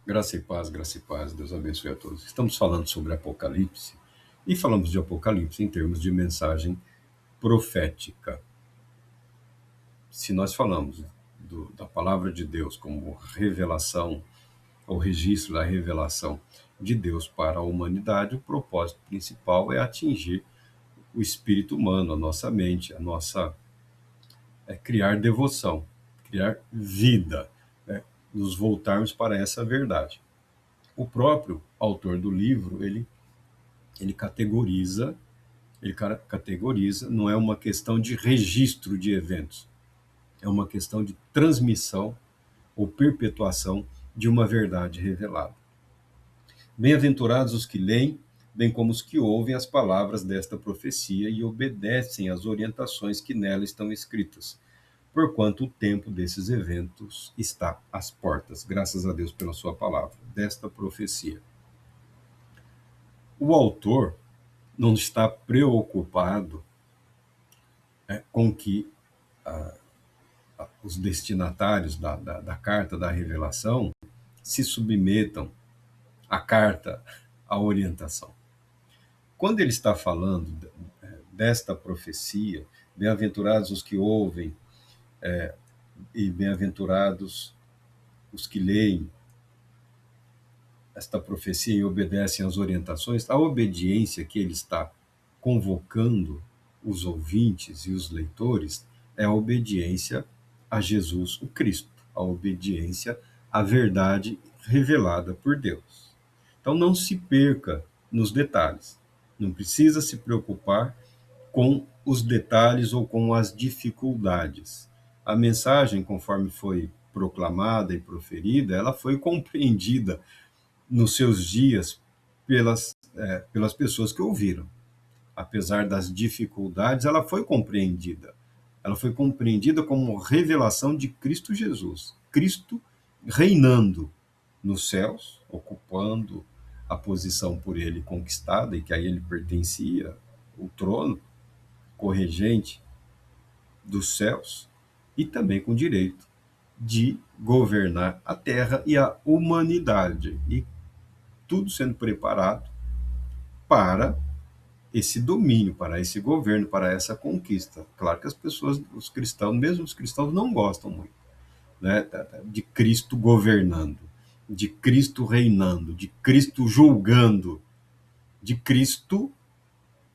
Graça e paz, Deus abençoe a todos. Estamos falando sobre Apocalipse e falamos de Apocalipse em termos de mensagem profética. Se nós falamos da palavra de Deus como revelação, ou registro da revelação de Deus para a humanidade, o propósito principal é atingir o espírito humano, a nossa mente, criar devoção, criar vida, né? Nos voltarmos para essa verdade. O próprio autor do livro, ele categoriza, categoriza, não é uma questão de registro de eventos, é uma questão de transmissão ou perpetuação de uma verdade revelada. Bem-aventurados os que leem, bem como os que ouvem as palavras desta profecia e obedecem às orientações que nela estão escritas, porquanto o tempo desses eventos está às portas. Graças a Deus pela sua palavra, desta profecia. O autor não está preocupado com que os destinatários da carta da revelação se submetam à carta, à orientação. Quando ele está falando desta profecia, bem-aventurados os que ouvem e bem-aventurados os que leem esta profecia e obedecem às orientações, a obediência que ele está convocando os ouvintes e os leitores é a obediência a Jesus, o Cristo, a obediência à verdade revelada por Deus. Então não se perca nos detalhes, não precisa se preocupar com os detalhes ou com as dificuldades. A mensagem, conforme foi proclamada e proferida, ela foi compreendida nos seus dias pelas pessoas que ouviram. Apesar das dificuldades, ela foi compreendida. Ela foi compreendida como revelação de Cristo Jesus. Cristo reinando nos céus, ocupando a posição por ele conquistada e que a ele pertencia, o trono corregente dos céus, e também com direito de governar a terra e a humanidade. E tudo sendo preparado para esse domínio, para esse governo, para essa conquista. Claro que as pessoas, os cristãos, mesmo os cristãos, não gostam muito, né, de Cristo governando, de Cristo reinando, de Cristo julgando, de Cristo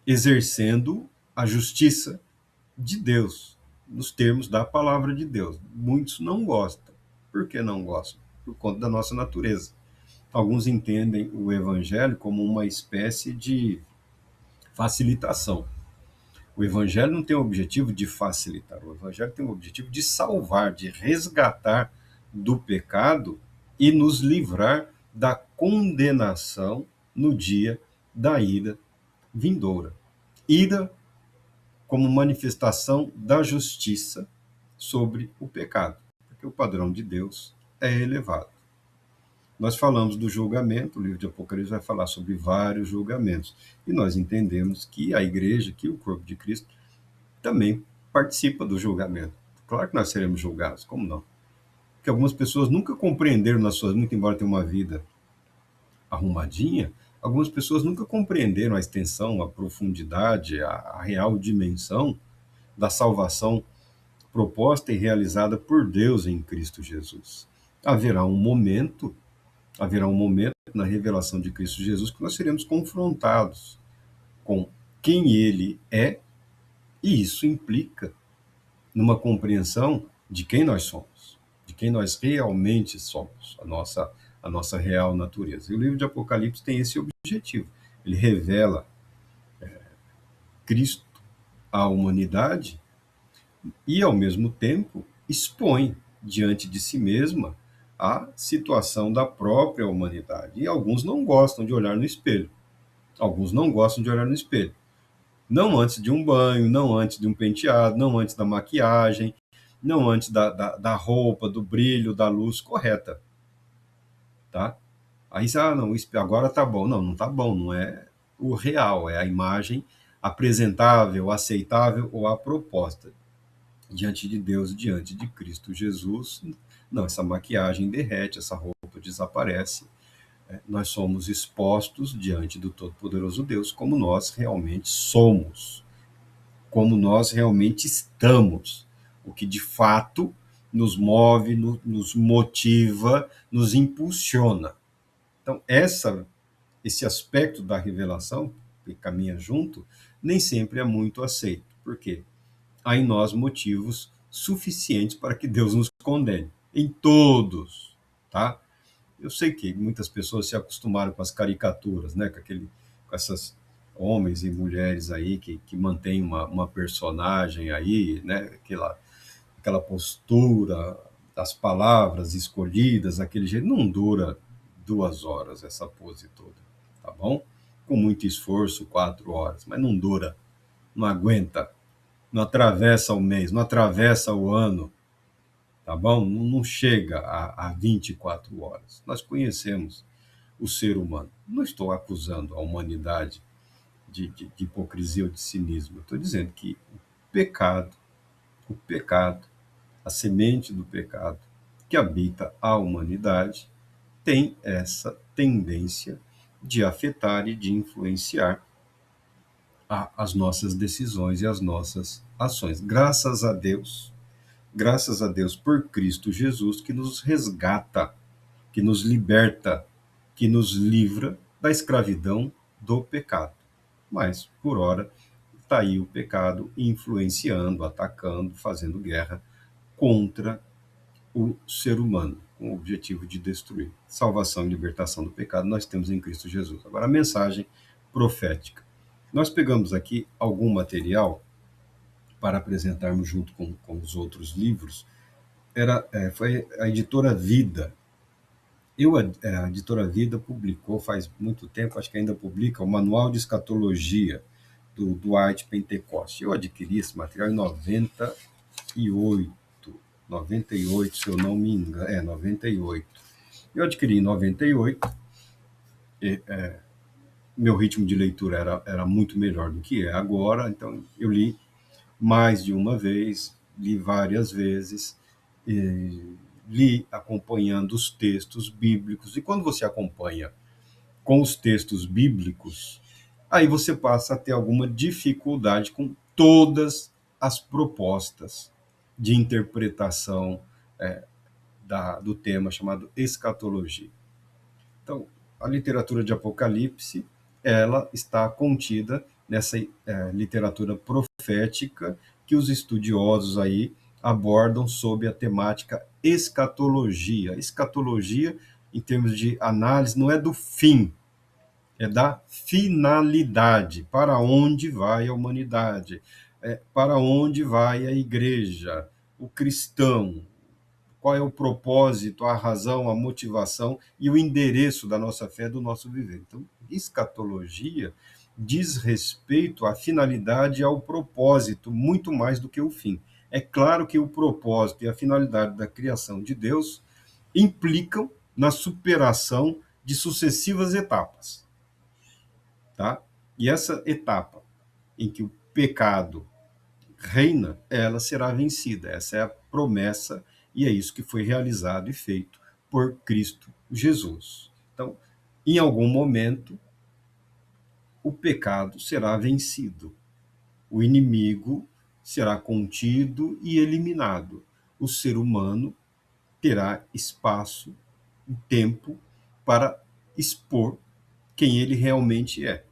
exercendo a justiça de Deus, nos termos da palavra de Deus. Muitos não gostam. Por que não gostam? Por conta da nossa natureza. Alguns entendem o evangelho como uma espécie de facilitação. O evangelho não tem o objetivo de facilitar, o evangelho tem o objetivo de salvar, de resgatar do pecado e nos livrar da condenação no dia da ira vindoura. Ira como manifestação da justiça sobre o pecado, porque o padrão de Deus é elevado. Nós falamos do julgamento, o livro de Apocalipse vai falar sobre vários julgamentos, e nós entendemos que a igreja, que o corpo de Cristo, também participa do julgamento. Claro que nós seremos julgados, como não? Porque algumas pessoas nunca compreenderam nas suas, muito embora tenham uma vida arrumadinha, algumas pessoas nunca compreenderam a extensão, a profundidade, a real dimensão da salvação proposta e realizada por Deus em Cristo Jesus. Haverá um momento na revelação de Cristo Jesus que nós seremos confrontados com quem ele é, e isso implica numa compreensão de quem nós somos, de quem nós realmente somos, a nossa real natureza. E o livro de Apocalipse tem esse objetivo. Ele revela Cristo à humanidade e, ao mesmo tempo, expõe diante de si mesma a situação da própria humanidade. E alguns não gostam de olhar no espelho. Alguns não gostam de olhar no espelho. Não antes de um banho, não antes de um penteado, não antes da maquiagem, não antes da roupa, do brilho, da luz correta. Tá? Aí, não, agora tá bom. Não, não tá bom, não é o real, é a imagem apresentável, aceitável ou a proposta diante de Deus, diante de Cristo Jesus, Não, essa maquiagem derrete, essa roupa desaparece. Nós somos expostos diante do Todo-Poderoso Deus como nós realmente somos, como nós realmente estamos, o que de fato nos move, nos motiva, nos impulsiona. Então, esse aspecto da revelação, que caminha junto, nem sempre é muito aceito. Por quê? Há em nós motivos suficientes para que Deus nos condene. Em todos, tá? Eu sei que muitas pessoas se acostumaram com as caricaturas, né? Com essas homens e mulheres aí que mantêm uma personagem aí, né? Aquela postura, as palavras escolhidas, aquele jeito. Não dura 2 horas essa pose toda, tá bom? Com muito esforço, 4 horas, mas não dura, não aguenta, não atravessa o mês, não atravessa o ano, tá bom? Não chega a 24 horas. Nós conhecemos o ser humano. Não estou acusando a humanidade de hipocrisia ou de cinismo. Eu estou dizendo que pecado, o pecado, a semente do pecado que habita a humanidade tem essa tendência de afetar e de influenciar as nossas decisões e as nossas ações. Graças a Deus por Cristo Jesus, que nos resgata, que nos liberta, que nos livra da escravidão do pecado. Mas, por ora, está aí o pecado influenciando, atacando, fazendo guerra contra o ser humano, com o objetivo de destruir. Salvação e libertação do pecado nós temos em Cristo Jesus. Agora, a mensagem profética. Nós pegamos aqui algum material para apresentarmos junto com os outros livros. Foi a editora Vida. A editora Vida publicou faz muito tempo, acho que ainda publica, o Manual de Escatologia do Dwight Pentecoste. Eu adquiri esse material em 98, se eu não me engano, 98. Eu adquiri em 98, meu ritmo de leitura era muito melhor do que é agora, então eu li mais de uma vez, li várias vezes, li acompanhando os textos bíblicos, e quando você acompanha com os textos bíblicos, aí você passa a ter alguma dificuldade com todas as propostas de interpretação do tema chamado escatologia. Então, a literatura de Apocalipse, ela está contida nessa literatura profética que os estudiosos aí abordam sob a temática escatologia. Escatologia, em termos de análise, não é do fim, é da finalidade, para onde vai a humanidade, para onde vai a igreja, o cristão, qual é o propósito, a razão, a motivação e o endereço da nossa fé, do nosso viver. Então, escatologia diz respeito à finalidade e ao propósito, muito mais do que o fim. É claro que o propósito e a finalidade da criação de Deus implicam na superação de sucessivas etapas, tá? E essa etapa em que o pecado reina, ela será vencida. Essa é a promessa e é isso que foi realizado e feito por Cristo Jesus. Então, em algum momento, o pecado será vencido, o inimigo será contido e eliminado. O ser humano terá espaço e tempo para expor quem ele realmente é.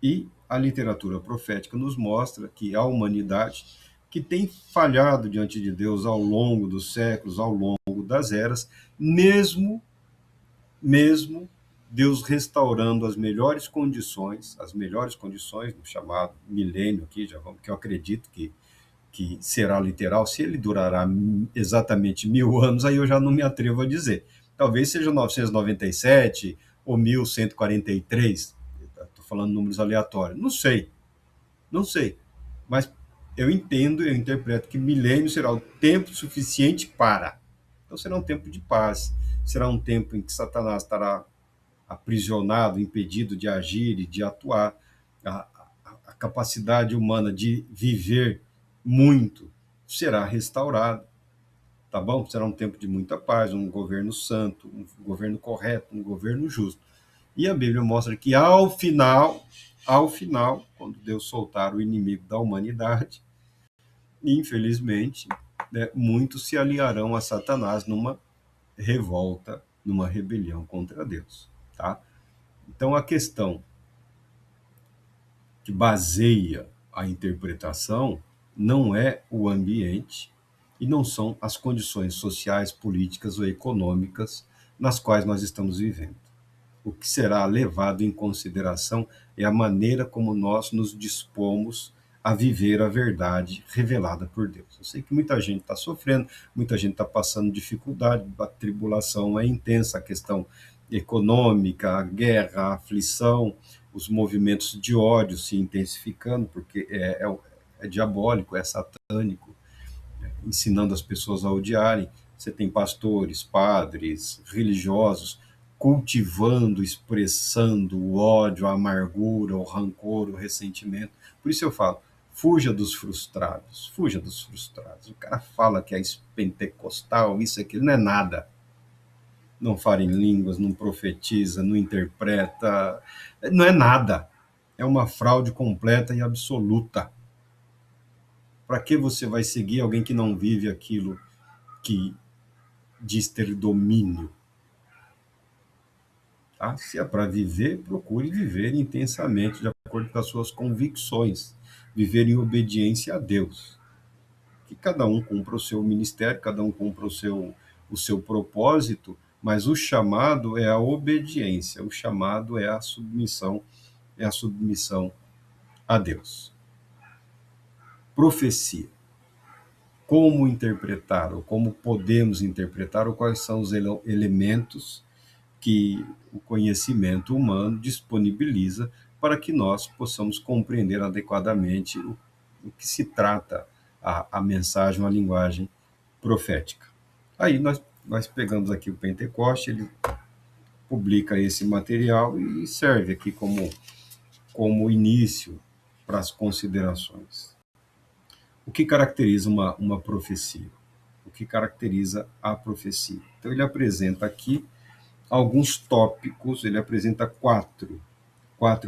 E a literatura profética nos mostra que a humanidade, que tem falhado diante de Deus ao longo dos séculos, ao longo das eras, mesmo Deus restaurando as melhores condições no chamado milênio aqui, já vamos, que eu acredito que será literal. Se ele durará exatamente 1000 anos, aí eu já não me atrevo a dizer. Talvez seja 997 ou 1143, estou falando números aleatórios, não sei, mas eu entendo, eu interpreto que milênio será o tempo suficiente para. Então será um tempo de paz, será um tempo em que Satanás estará aprisionado, impedido de agir e de atuar. A capacidade humana de viver muito será restaurada, tá bom? Será um tempo de muita paz, um governo santo, um governo correto, um governo justo. E a Bíblia mostra que ao final, quando Deus soltar o inimigo da humanidade, infelizmente, né, muitos se aliarão a Satanás numa revolta, numa rebelião contra Deus, tá? Então a questão que baseia a interpretação não é o ambiente e não são as condições sociais, políticas ou econômicas nas quais nós estamos vivendo. O que será levado em consideração é a maneira como nós nos dispomos a viver a verdade revelada por Deus. Eu sei que muita gente está sofrendo, muita gente está passando dificuldade, a tribulação é intensa, a questão econômica, a guerra, a aflição, os movimentos de ódio se intensificando, porque é diabólico, é satânico, ensinando as pessoas a odiarem. Você tem pastores, padres, religiosos cultivando, expressando o ódio, a amargura, o rancor, o ressentimento. Por isso eu falo, fuja dos frustrados, fuja dos frustrados. O cara fala que é pentecostal, isso, aquilo, não é nada. Não fala em línguas, não profetiza, não interpreta, não é nada. É uma fraude completa e absoluta. Para que você vai seguir alguém que não vive aquilo que diz ter domínio? Tá? Se é para viver, procure viver intensamente, de acordo com as suas convicções, viver em obediência a Deus. Que cada um cumpra o seu ministério, cada um cumpra o seu propósito, mas o chamado é a obediência, o chamado é a submissão a Deus. Profecia. Como interpretar, ou como podemos interpretar, ou quais são os elementos que o conhecimento humano disponibiliza para que nós possamos compreender adequadamente o que se trata a mensagem, a linguagem profética. Aí nós pegamos aqui o Pentecoste, ele publica esse material e serve aqui como início para as considerações. O que caracteriza uma profecia? O que caracteriza a profecia? Então ele apresenta aqui alguns tópicos, ele apresenta quatro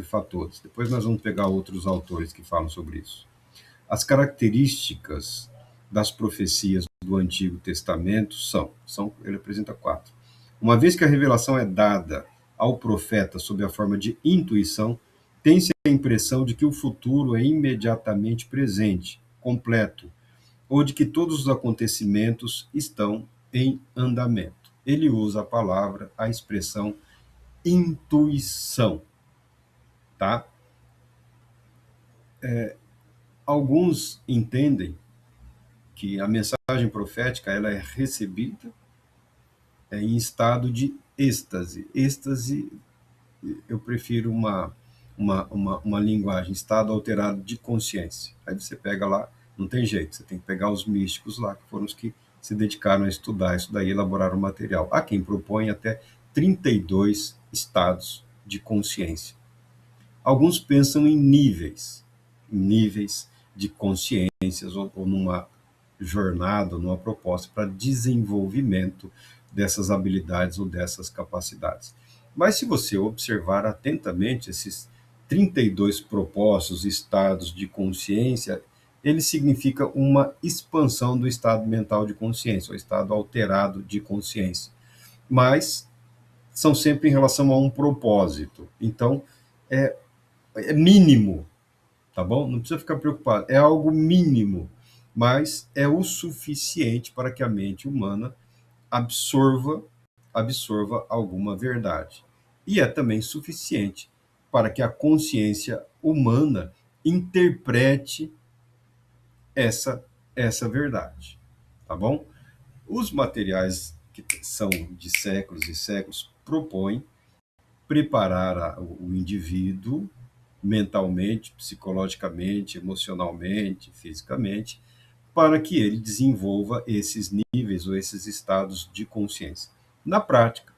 fatores. Depois nós vamos pegar outros autores que falam sobre isso. As características das profecias do Antigo Testamento ele apresenta quatro. Uma vez que a revelação é dada ao profeta sob a forma de intuição, tem-se a impressão de que o futuro é imediatamente presente, completo, ou de que todos os acontecimentos estão em andamento. Ele usa a expressão intuição, tá? Alguns entendem que a mensagem profética ela é recebida em estado de êxtase. Êxtase, eu prefiro uma linguagem, estado alterado de consciência. Aí você pega lá, não tem jeito, você tem que pegar os místicos lá, que foram os que se dedicaram a estudar isso daí, elaborar o material. Há quem propõe até 32 estados de consciência. Alguns pensam em níveis de consciências ou numa jornada, numa proposta para desenvolvimento dessas habilidades ou dessas capacidades. Mas se você observar atentamente esses 32 propostos estados de consciência, ele significa uma expansão do estado mental de consciência, o estado alterado de consciência. Mas são sempre em relação a um propósito. Então, é mínimo, tá bom? Não precisa ficar preocupado. É algo mínimo, mas é o suficiente para que a mente humana absorva alguma verdade. E é também suficiente para que a consciência humana interprete essa verdade, tá bom? Os materiais que são de séculos e séculos propõem preparar o indivíduo mentalmente, psicologicamente, emocionalmente, fisicamente, para que ele desenvolva esses níveis ou esses estados de consciência. Na prática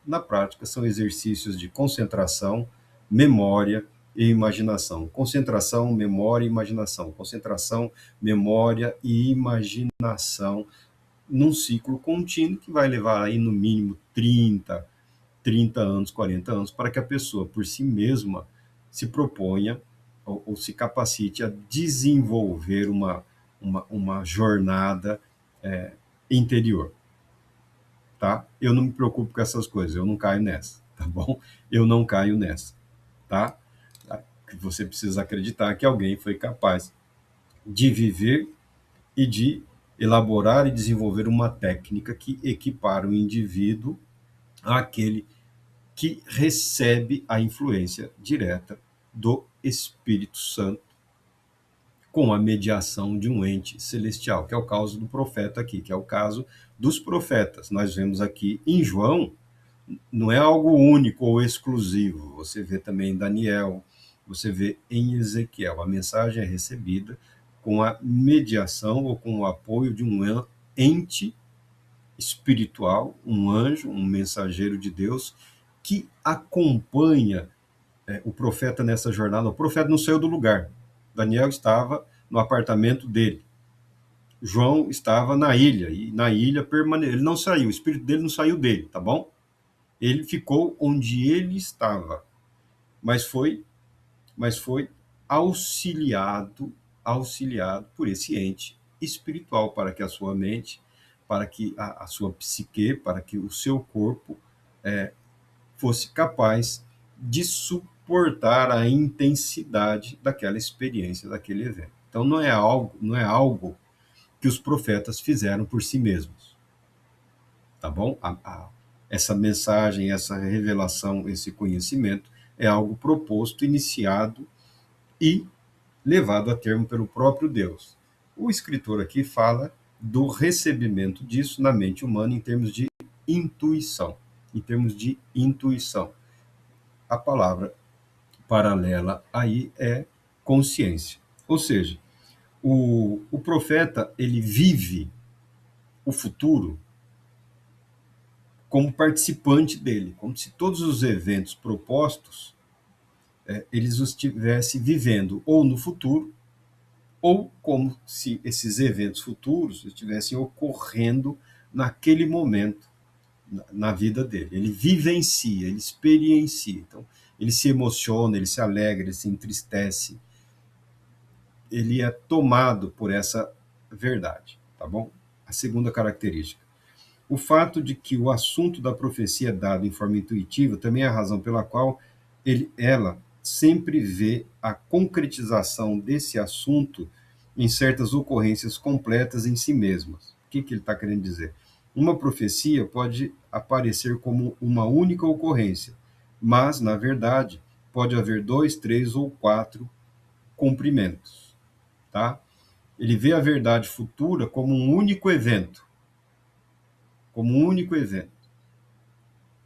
são exercícios de concentração, memória e imaginação. Concentração, memória e imaginação. Concentração, memória e imaginação num ciclo contínuo que vai levar aí no mínimo 30 anos, 40 anos, para que a pessoa, por si mesma, se proponha ou se capacite a desenvolver uma jornada interior, tá? Eu não me preocupo com essas coisas, eu não caio nessa, tá bom? Eu não caio nessa, tá? Você precisa acreditar que alguém foi capaz de viver e de elaborar e desenvolver uma técnica que equipara o indivíduo àquele que recebe a influência direta do Espírito Santo com a mediação de um ente celestial, que é o caso do profeta aqui, que é o caso dos profetas. Nós vemos aqui em João, não é algo único ou exclusivo. Você vê também em Daniel, você vê em Ezequiel. A mensagem é recebida com a mediação ou com o apoio de um ente espiritual, um anjo, um mensageiro de Deus, que acompanha o profeta nessa jornada. O profeta não saiu do lugar. Daniel estava no apartamento dele. João estava na ilha, e na ilha permaneceu. Ele não saiu, o espírito dele não saiu dele, tá bom? Ele ficou onde ele estava, mas foi auxiliado por esse ente espiritual para que a sua mente, para que a sua psique, para que o seu corpo fosse capaz de suportar a intensidade daquela experiência, daquele evento. Então não é algo que os profetas fizeram por si mesmos, tá bom? Essa mensagem, essa revelação, esse conhecimento é algo proposto, iniciado e levado a termo pelo próprio Deus. O escritor aqui fala do recebimento disso na mente humana em termos de intuição. Em termos de intuição. A palavra paralela aí é consciência. Ou seja, o profeta, ele vive o futuro como participante dele, como se todos os eventos propostos eles os estivessem vivendo ou no futuro, ou como se esses eventos futuros estivessem ocorrendo naquele momento na vida dele. Ele vivencia, ele experiencia. Então, ele se emociona, ele se alegra, ele se entristece. Ele é tomado por essa verdade, tá bom? A segunda característica. O fato de que o assunto da profecia é dado em forma intuitiva também é a razão pela qual ela sempre vê a concretização desse assunto em certas ocorrências completas em si mesmas. O que ele está querendo dizer? Uma profecia pode aparecer como uma única ocorrência, mas, na verdade, pode haver 2, 3 ou 4 cumprimentos. Tá? Ele vê a verdade futura como um único evento,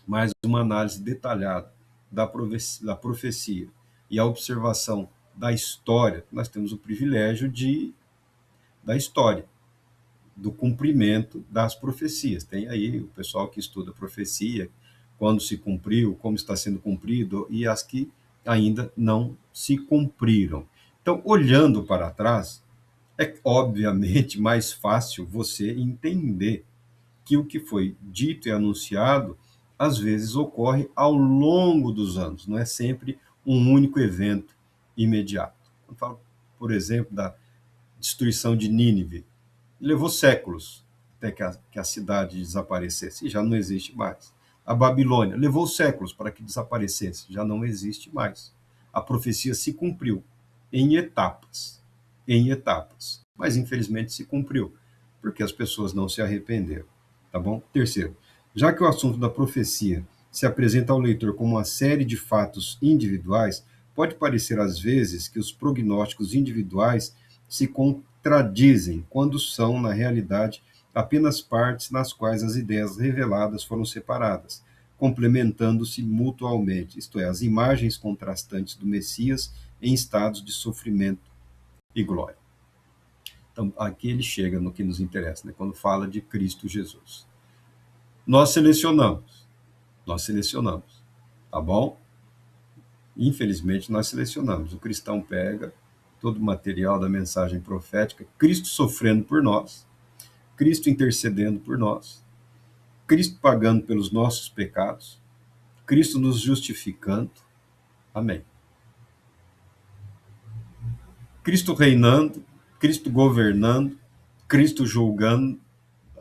mas uma análise detalhada da profecia e a observação da história. Nós temos o privilégio da história, do cumprimento das profecias. Tem aí o pessoal que estuda profecia, quando se cumpriu, como está sendo cumprido, e as que ainda não se cumpriram. Então, olhando para trás, é obviamente mais fácil você entender que o que foi dito e anunciado, às vezes ocorre ao longo dos anos, não é sempre um único evento imediato. Eu falo, por exemplo, da destruição de Nínive. Levou séculos até que a cidade desaparecesse, e já não existe mais. A Babilônia levou séculos para que desaparecesse, já não existe mais. A profecia se cumpriu em etapas, mas infelizmente se cumpriu, porque as pessoas não se arrependeram, tá bom? Terceiro, já que o assunto da profecia se apresenta ao leitor como uma série de fatos individuais, pode parecer às vezes que os prognósticos individuais se contradizem quando são, na realidade, apenas partes nas quais as ideias reveladas foram separadas, complementando-se mutualmente, isto é, as imagens contrastantes do Messias em estados de sofrimento e glória. Então, aqui ele chega no que nos interessa, né? Quando fala de Cristo Jesus. Nós selecionamos, tá bom? Infelizmente, nós selecionamos. O cristão pega todo o material da mensagem profética, Cristo sofrendo por nós, Cristo intercedendo por nós, Cristo pagando pelos nossos pecados, Cristo nos justificando. Amém. Cristo reinando, Cristo governando, Cristo julgando.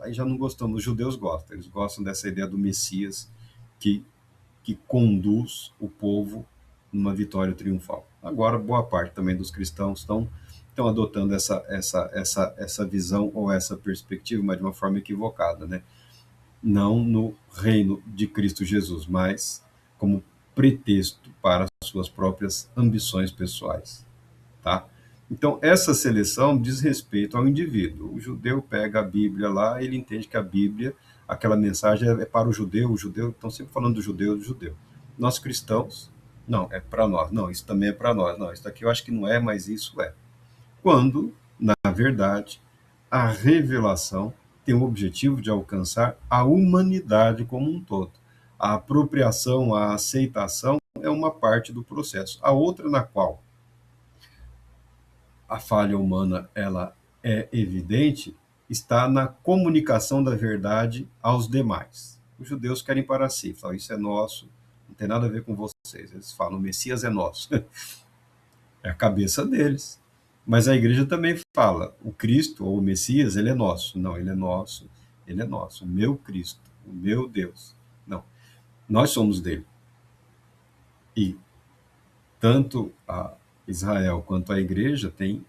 Aí já não gostamos, os judeus gostam, eles gostam dessa ideia do Messias que, que conduz o povo numa vitória triunfal. Agora, boa parte também dos cristãos estão adotando essa visão ou essa perspectiva, mas de uma forma equivocada, né? Não no reino de Cristo Jesus, mas como pretexto para as suas próprias ambições pessoais, tá? Então, essa seleção diz respeito ao indivíduo. O judeu pega a Bíblia lá, ele entende que a Bíblia, aquela mensagem é para o judeu estão sempre falando do judeu. Nós cristãos, não, é para nós. Não, isso também é para nós. Não, isso daqui eu acho que não é, mas isso é. Quando, na verdade, a revelação tem o objetivo de alcançar a humanidade como um todo. A apropriação, a aceitação é uma parte do processo. A outra na qual a falha humana ela é evidente está na comunicação da verdade aos demais. Os judeus querem para si, falam, isso é nosso, não tem nada a ver com vocês. Eles falam, o Messias é nosso. É a cabeça deles. Mas a igreja também fala, o Cristo ou o Messias, ele é nosso. Não, ele é nosso, ele é nosso. O meu Cristo, o meu Deus. Não, nós somos dele. E tanto a Israel quanto a igreja têm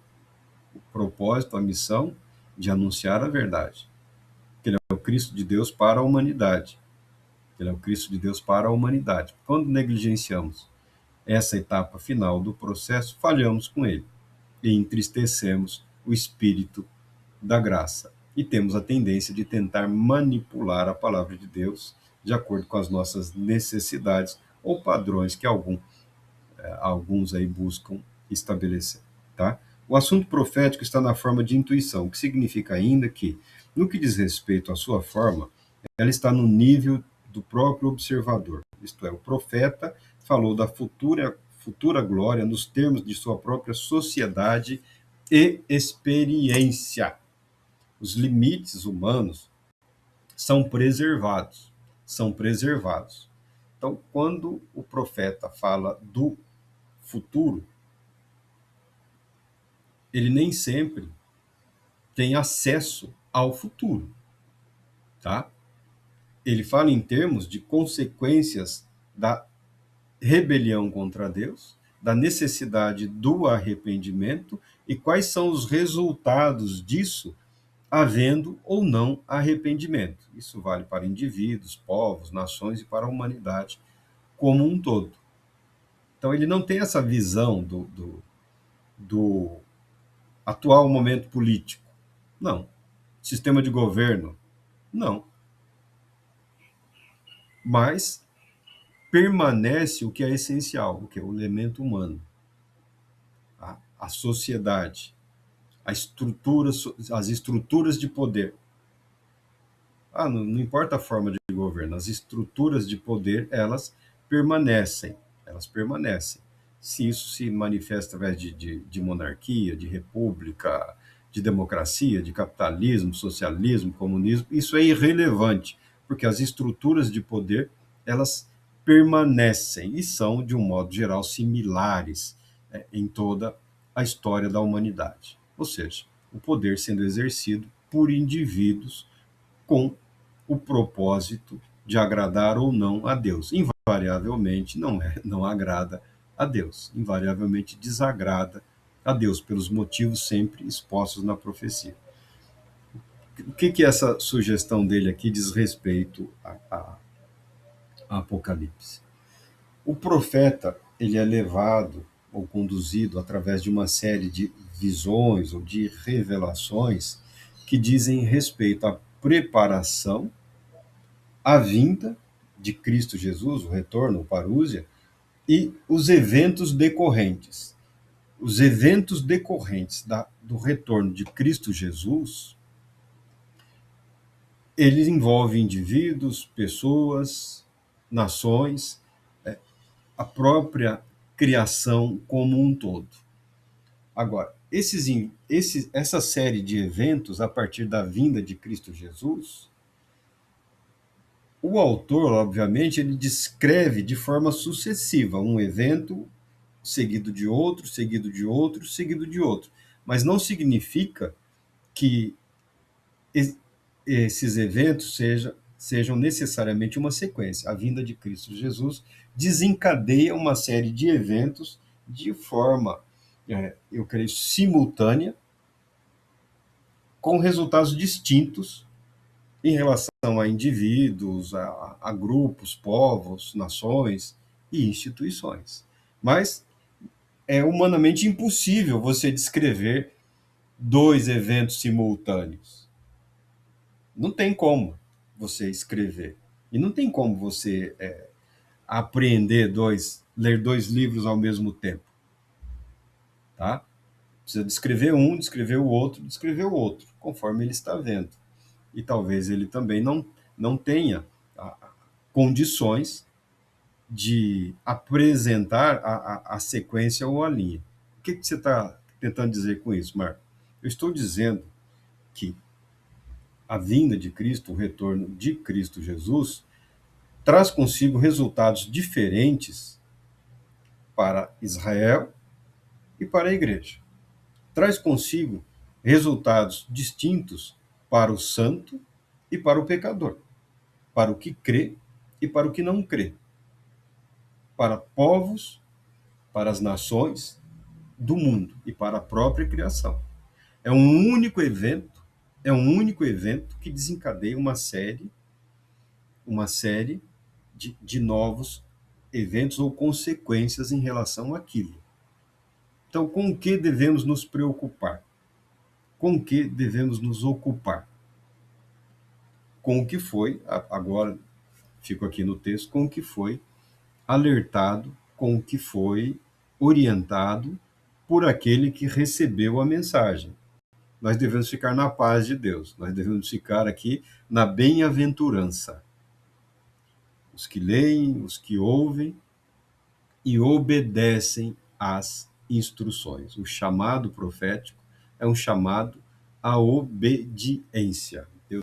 o propósito, a missão de anunciar a verdade. Ele é o Cristo de Deus para a humanidade. Ele é o Cristo de Deus para a humanidade. Quando negligenciamos essa etapa final do processo, falhamos com ele e entristecemos o espírito da graça. E temos a tendência de tentar manipular a palavra de Deus de acordo com as nossas necessidades ou padrões que alguns aí buscam estabelecer, tá? O assunto profético está na forma de intuição, o que significa ainda que, no que diz respeito à sua forma, ela está no nível do próprio observador, isto é, o profeta falou da futura glória nos termos de sua própria sociedade e experiência. Os limites humanos são preservados, são preservados. Então, quando o profeta fala do futuro, ele nem sempre tem acesso ao futuro, tá? Ele fala em termos de consequências da rebelião contra Deus, da necessidade do arrependimento e quais são os resultados disso, havendo ou não arrependimento. Isso vale para indivíduos, povos, nações e para a humanidade como um todo. Então, ele não tem essa visão do atual momento político. Não. Sistema de governo. Não. Mas permanece o que é essencial, o que é o elemento humano, a sociedade, as estruturas de poder. Não importa a forma de governo, as estruturas de poder, permanecem, elas permanecem. Se isso se manifesta através de monarquia, de república, de democracia, de capitalismo, socialismo, comunismo, isso é irrelevante, porque as estruturas de poder, elas permanecem e são, de um modo geral, similares em toda a história da humanidade. Ou seja, o poder sendo exercido por indivíduos com o propósito de agradar ou não a Deus. Invariavelmente não agrada a Deus, invariavelmente desagrada a Deus, pelos motivos sempre expostos na profecia. O que essa sugestão dele aqui diz respeito a Apocalipse? O profeta, ele é levado ou conduzido através de uma série de visões ou de revelações que dizem respeito à preparação, à vinda de Cristo Jesus, o retorno, o parúzia, e os eventos decorrentes. Os eventos decorrentes do retorno de Cristo Jesus, eles envolvem indivíduos, pessoas, nações, a própria criação como um todo. Agora, essa série de eventos, a partir da vinda de Cristo Jesus, o autor, obviamente, ele descreve de forma sucessiva um evento seguido de outro, seguido de outro, seguido de outro. Mas não significa que esses eventos sejam necessariamente uma sequência. A vinda de Cristo Jesus desencadeia uma série de eventos de forma, eu creio, simultânea, com resultados distintos em relação a indivíduos, a grupos, povos, nações e instituições. Mas é humanamente impossível você descrever dois eventos simultâneos. Não tem como você escrever. E não tem como você apreender ler dois livros ao mesmo tempo. Tá? Precisa descrever um, descrever o outro, descrever o outro, conforme ele está vendo. E talvez ele também não tenha condições de apresentar a sequência ou a linha. O que você está tentando dizer com isso, Marco? Eu estou dizendo que a vinda de Cristo, o retorno de Cristo Jesus, traz consigo resultados diferentes para Israel e para a igreja. Traz consigo resultados distintos para o santo e para o pecador, para o que crê e para o que não crê, para povos, para as nações do mundo e para a própria criação. É um único evento, que desencadeia uma série de novos eventos ou consequências em relação àquilo. Então, com o que devemos nos preocupar? Com o que devemos nos ocupar? Com o que foi, agora fico aqui no texto, com o que foi alertado, com o que foi orientado por aquele que recebeu a mensagem. Nós devemos ficar na paz de Deus, nós devemos ficar aqui na bem-aventurança. Os que leem, os que ouvem e obedecem às instruções. O chamado profético é um chamado à obediência.